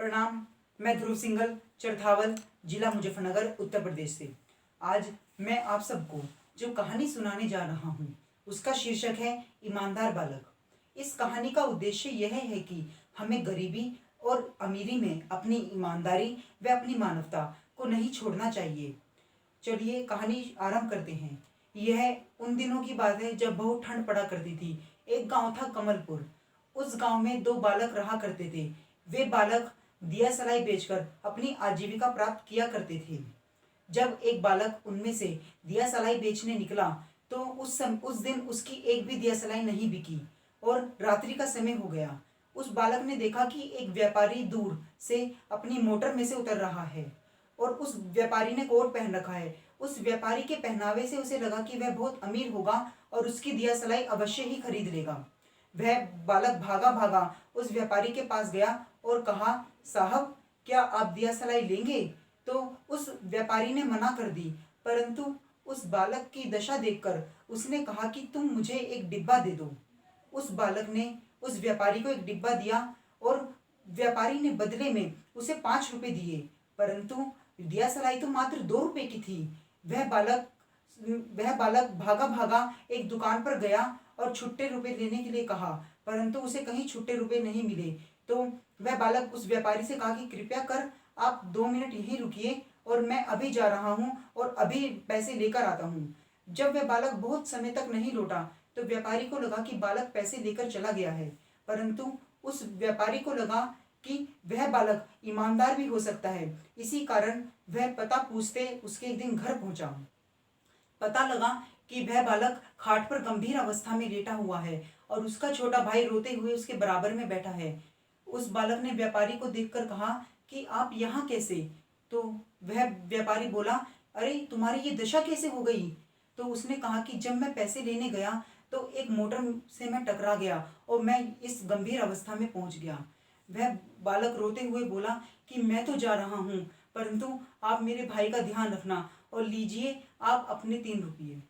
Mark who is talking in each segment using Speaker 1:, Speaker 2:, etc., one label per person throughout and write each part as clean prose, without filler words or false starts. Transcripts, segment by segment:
Speaker 1: प्रणाम। मैं ध्रुव सिंघल, चरथावल, जिला मुजफ्फरनगर, उत्तर प्रदेश से। आज मैं आप सबको जो कहानी सुनाने जा रहा हूँ उसका शीर्षक है ईमानदार बालक। इस कहानी का उद्देश्य यह है कि हमें गरीबी और अमीरी में अपनी ईमानदारी व अपनी मानवता को नहीं छोड़ना चाहिए। चलिए कहानी आरंभ करते हैं। यह उन दिनों की बात है जब बहुत ठंड पड़ा करती थी। एक गांव था कमलपुर। उस गांव में दो बालक रहा करते थे। वे बालक दिया सलाई बेचकर अपनी आजीविका प्राप्त किया करते थे। जब एक बालक उनमें से दिया सलाई बेचने निकला तो उस दिन उसकी एक भी दिया सलाई नहीं बिकी और रात्रि का समय हो गया। उस बालक ने देखा कि एक व्यापारी दूर से अपनी मोटर में से उतर रहा है और उस व्यापारी ने कोट पहन रखा है। उस व्यापारी के पहनावे से उसे लगा कि वह बहुत अमीर होगा और उसकी दिया सलाई अवश्य ही खरीद लेगा। वह बालक भागा भागा उस व्यापारी के पास गया और कहा, साहब क्या आप दिया सलाई लेंगे? तो उस व्यापारी ने मना कर दी, परंतु उस बालक की दशा देखकर उसने कहा कि तुम मुझे एक डिब्बा दे दो। उस बालक ने उस व्यापारी को एक डिब्बा दिया और व्यापारी ने बदले में उसे 5 रुपए दिए, परंतु दिया सलाई तो मात्र 2 रुपए की थी। वह बालक भागा भागा एक दुकान पर गया और छुट्टे रुपए लेने के लिए कहा, परंतु उसे कहीं छुट्टे रुपए नहीं मिले। तो वह बालक उस व्यापारी से कहा कि कृपया कर आप 2 मिनट यहीं रुकिए और मैं अभी जा रहा हूँ और अभी पैसे लेकर आता हूँ। जब वह बालक बहुत समय तक नहीं लौटा तो व्यापारी को लगा कि बालक पैसे लेकर चला गया है, परंतु उस व्यापारी को लगा कि वह बालक ईमानदार भी हो सकता है। इसी कारण वह पता पूछते उसके एक दिन घर पहुंचा। पता लगा कि वह बालक खाट पर गंभीर अवस्था में लेटा हुआ है और उसका छोटा भाई रोते हुए उसके बराबर में बैठा है। उस बालक ने व्यापारी को देखकर कहा कि आप यहाँ कैसे? तो वह व्यापारी बोला, अरे तुम्हारी ये दशा कैसे हो गई? तो उसने कहा कि जब मैं पैसे लेने गया तो एक मोटर से मैं टकरा गया और मैं इस गंभीर अवस्था में पहुंच गया। वह बालक रोते हुए बोला कि मैं तो जा रहा हूँ, परंतु आप मेरे भाई का ध्यान रखना और लीजिए आप अपने 3 रुपये।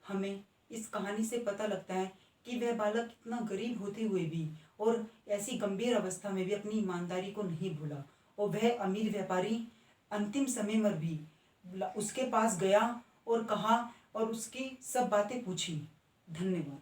Speaker 1: हमें इस कहानी से पता लगता है कि वह बालक इतना गरीब होते हुए भी और ऐसी गंभीर अवस्था में भी अपनी ईमानदारी को नहीं भूला और वह अमीर व्यापारी अंतिम समय में भी उसके पास गया और कहा और उसकी सब बातें पूछी। धन्यवाद।